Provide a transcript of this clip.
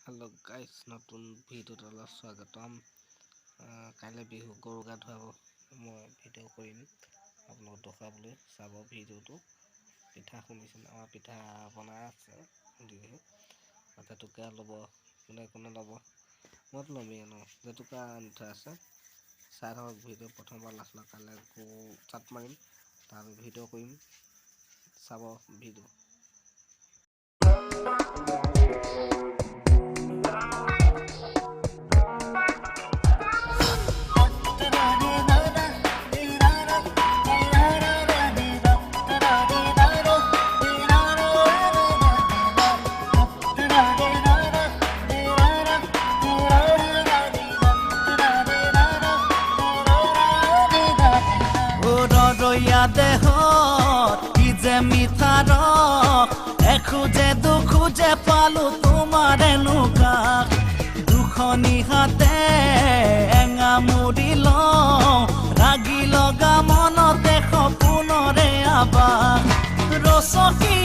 Hello' guys নতুন ভিডিঅ'ত অলপ স্বাগতম। কাইলৈ বিহু গৰু গা ধুৱাব মই ভিডিঅ' কৰিম আপোনালোকক দেখুৱাবলৈ। চাব ভিডিঅ'টো। পিঠা শুনিছিল, আমাৰ পিঠা বনাই আছে জেতুকা ল'ব, কোনে কোনে ল'ব মইতো ল'মেই ন। জেতুকা আনি থোৱা আছে, চাই থাকক ভিডিঅ' প্ৰথমবাৰ লাষ্ট কাইলৈ গৰু চাট মাৰিম, তাৰ ভিডিঅ' কৰিম, চাব ভিডিঅ'। দেহত কি যে মিঠা ৰস, এখোজে দুখোজে পালো তোমাৰ এনেকুৱা। দুখনি হাতে এঙা মুৰি লওঁ, ৰাগি লগা মনতে সপোনৰে আবাস। ৰচকী